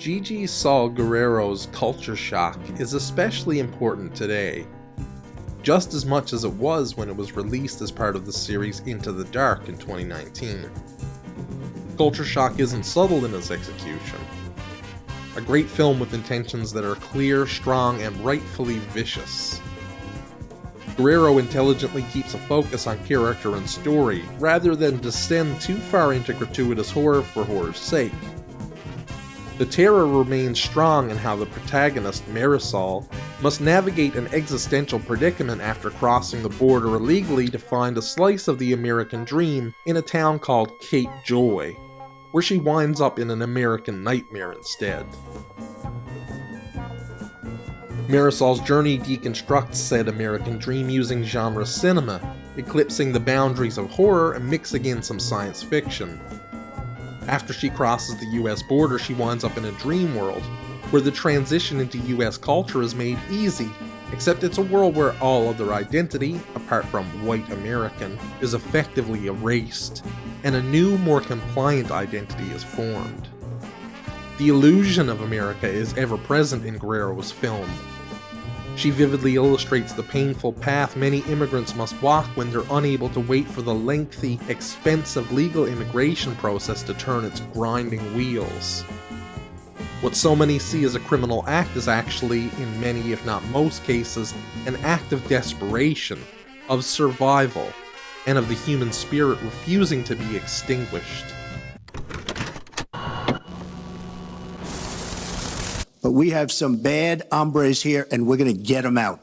Gigi Saul Guerrero's culture shock is especially important today, just as much as it was when it was released as part of the series Into the Dark in 2019. Culture shock isn't subtle in its execution. A great film with intentions that are clear, strong, and rightfully vicious. Guerrero intelligently keeps a focus on character and story, rather than descend too far into gratuitous horror for horror's sake. The terror remains strong in how the protagonist, Marisol, must navigate an existential predicament after crossing the border illegally to find a slice of the American dream in a town called Cape Joy, where she winds up in an American nightmare instead. Marisol's journey deconstructs said American dream using genre cinema, eclipsing the boundaries of horror and mixing in some science fiction. After she crosses the US border, she winds up in a dream world, where the transition into US culture is made easy, except it's a world where all other identity, apart from white American, is effectively erased, and a new, more compliant identity is formed. The illusion of America is ever present in Guerrero's film. She vividly illustrates the painful path many immigrants must walk when they're unable to wait for the lengthy, expensive legal immigration process to turn its grinding wheels. What so many see as a criminal act is actually, in many if not most cases, an act of desperation, of survival, and of the human spirit refusing to be extinguished. But we have some bad hombres here, and we're going to get them out.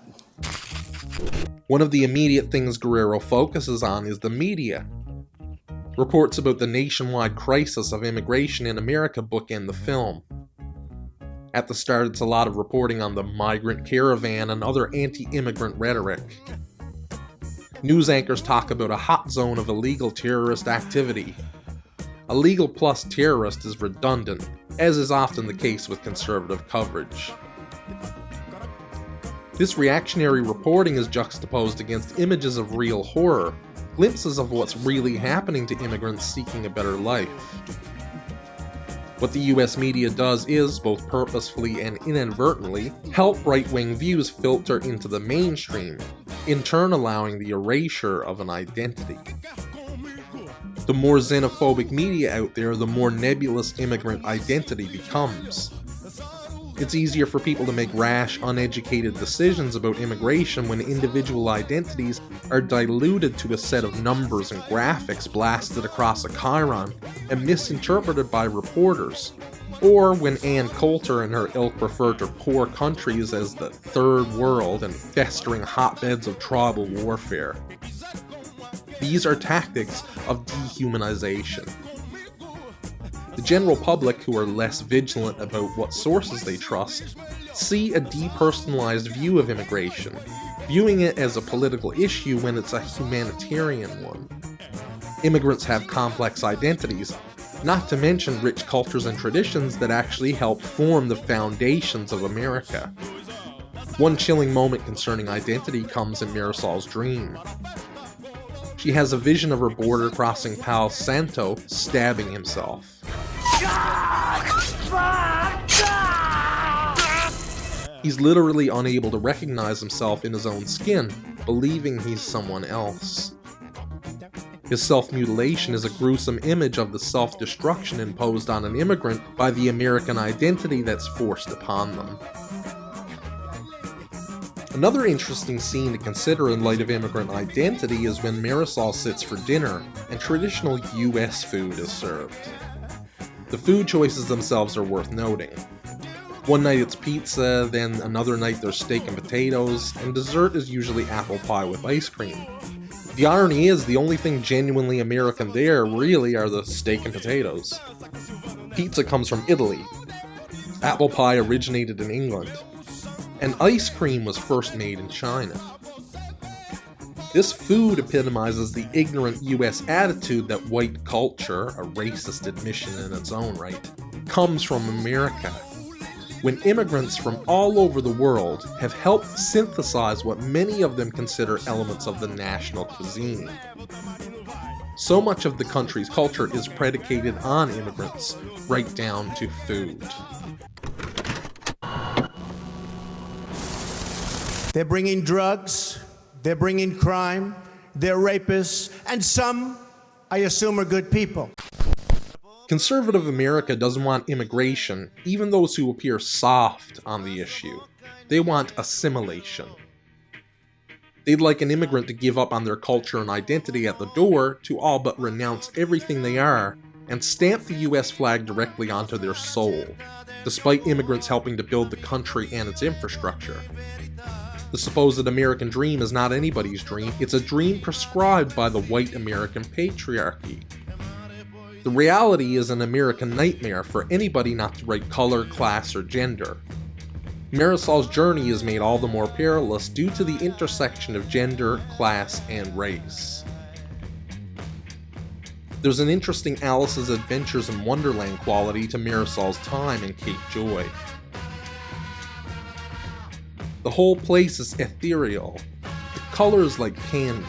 One of the immediate things Guerrero focuses on is the media. Reports about the nationwide crisis of immigration in America bookend the film. At the start, it's a lot of reporting on the migrant caravan and other anti-immigrant rhetoric. News anchors talk about a hot zone of illegal terrorist activity. Illegal plus terrorist is redundant, as is often the case with conservative coverage. This reactionary reporting is juxtaposed against images of real horror, glimpses of what's really happening to immigrants seeking a better life. What the US media does is, both purposefully and inadvertently, help right-wing views filter into the mainstream, in turn allowing the erasure of an identity. The more xenophobic media out there, the more nebulous immigrant identity becomes. It's easier for people to make rash, uneducated decisions about immigration when individual identities are diluted to a set of numbers and graphics blasted across a chyron and misinterpreted by reporters, or when Ann Coulter and her ilk refer to poor countries as the third world and festering hotbeds of tribal warfare. These are tactics of dehumanization. The general public, who are less vigilant about what sources they trust, see a depersonalized view of immigration, viewing it as a political issue when it's a humanitarian one. Immigrants have complex identities, not to mention rich cultures and traditions that actually help form the foundations of America. One chilling moment concerning identity comes in Marisol's dream. She has a vision of her border-crossing pal Santo stabbing himself. He's literally unable to recognize himself in his own skin, believing he's someone else. His self-mutilation is a gruesome image of the self-destruction imposed on an immigrant by the American identity that's forced upon them. Another interesting scene to consider in light of immigrant identity is when Marisol sits for dinner and traditional US food is served. The food choices themselves are worth noting. One night it's pizza, then another night there's steak and potatoes, and dessert is usually apple pie with ice cream. The irony is, the only thing genuinely American there really are the steak and potatoes. Pizza comes from Italy. Apple pie originated in England. And ice cream was first made in China. This food epitomizes the ignorant US attitude that white culture, a racist admission in its own right, comes from America, when immigrants from all over the world have helped synthesize what many of them consider elements of the national cuisine. So much of the country's culture is predicated on immigrants, right down to food. They're bringing drugs, they're bringing crime, they're rapists, and some, I assume, are good people. Conservative America doesn't want immigration, even those who appear soft on the issue. They want assimilation. They'd like an immigrant to give up on their culture and identity at the door to all but renounce everything they are and stamp the US flag directly onto their soul, despite immigrants helping to build the country and its infrastructure. The supposed American dream is not anybody's dream, it's a dream prescribed by the white American patriarchy. The reality is an American nightmare for anybody not the right color, class, or gender. Marisol's journey is made all the more perilous due to the intersection of gender, class, and race. There's an interesting Alice's Adventures in Wonderland quality to Marisol's time in Cape Joy. The whole place is ethereal, the colors like candy.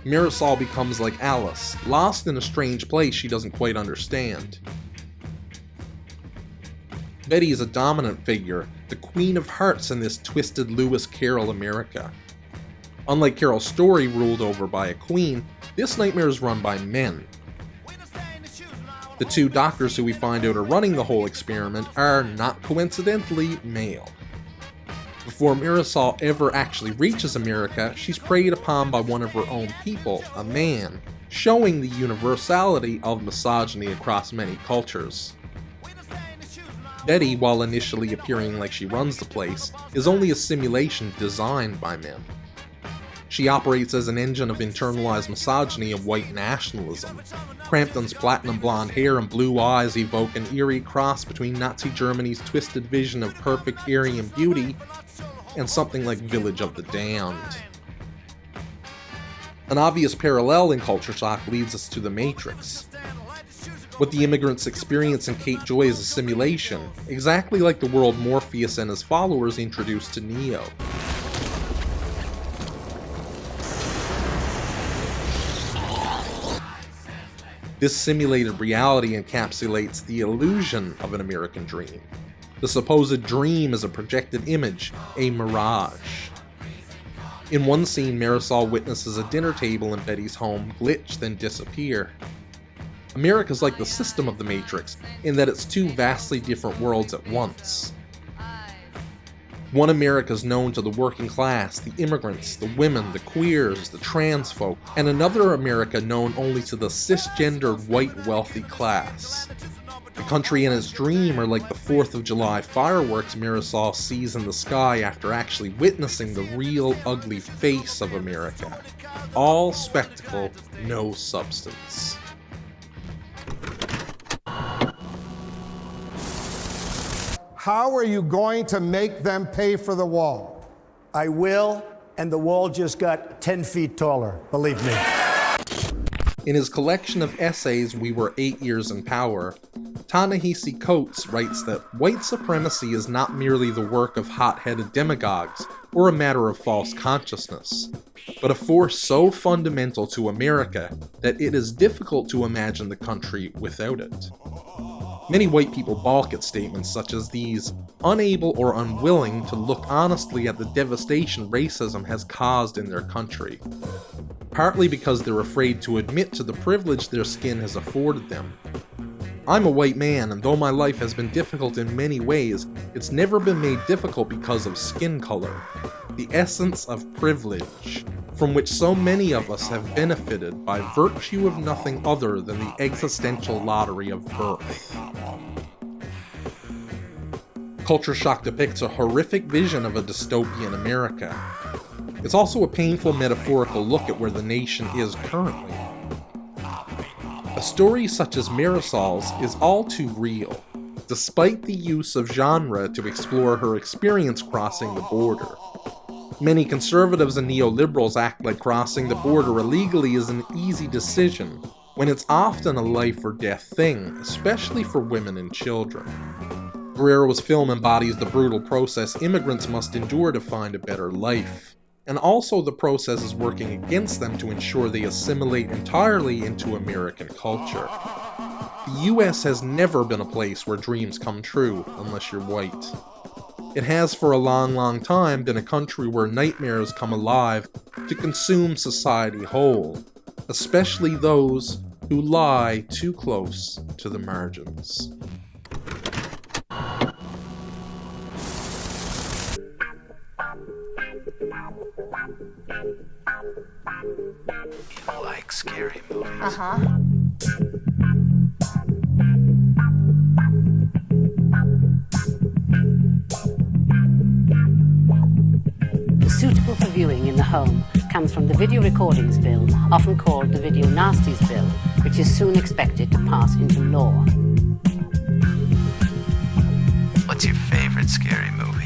Marisol becomes like Alice, lost in a strange place she doesn't quite understand. Betty is a dominant figure, the Queen of Hearts in this twisted Lewis Carroll America. Unlike Carroll's story ruled over by a queen, this nightmare is run by men. The two doctors who we find out are running the whole experiment are, not coincidentally, male. Before Marisol ever actually reaches America, she's preyed upon by one of her own people, a man, showing the universality of misogyny across many cultures. Betty, while initially appearing like she runs the place, is only a simulation designed by men. She operates as an engine of internalized misogyny and white nationalism. Crampton's platinum blonde hair and blue eyes evoke an eerie cross between Nazi Germany's twisted vision of perfect Aryan beauty and something like Village of the Damned. An obvious parallel in culture shock leads us to The Matrix. What the immigrants experience in Cape Joy is a simulation, exactly like the world Morpheus and his followers introduced to Neo. This simulated reality encapsulates the illusion of an American dream. The supposed dream is a projected image, a mirage. In one scene, Marisol witnesses a dinner table in Betty's home glitch, then disappear. America's like the system of the Matrix, in that it's two vastly different worlds at once. One America's known to the working class, the immigrants, the women, the queers, the trans folk, and another America known only to the cisgendered white wealthy class. The country and its dream are like the 4th of July fireworks Marisol sees in the sky after actually witnessing the real ugly face of America. All spectacle, no substance. How are you going to make them pay for the wall? I will, and the wall just got 10 feet taller, believe me. In his collection of essays, We Were 8 Years in Power, Ta-Nehisi Coates writes that white supremacy is not merely the work of hot-headed demagogues or a matter of false consciousness, but a force so fundamental to America that it is difficult to imagine the country without it. Many white people balk at statements such as these, unable or unwilling to look honestly at the devastation racism has caused in their country, partly because they're afraid to admit to the privilege their skin has afforded them. I'm a white man, and though my life has been difficult in many ways, it's never been made difficult because of skin color, the essence of privilege, from which so many of us have benefited by virtue of nothing other than the existential lottery of birth. Culture shock depicts a horrific vision of a dystopian America. It's also a painful metaphorical look at where the nation is currently. A story such as Marisol's is all too real, despite the use of genre to explore her experience crossing the border. Many conservatives and neoliberals act like crossing the border illegally is an easy decision, when it's often a life or death thing, especially for women and children. Guerrero's film embodies the brutal process immigrants must endure to find a better life, and also the processes working against them to ensure they assimilate entirely into American culture. The US has never been a place where dreams come true unless you're white. It has for a long time been a country where nightmares come alive to consume society whole, especially those who lie too close to the margins. You like scary movies? Uh-huh. Suitable for viewing in the home comes from the Video Recordings Bill, often called the Video Nasties Bill, which is soon expected to pass into law. What's your favorite scary movie?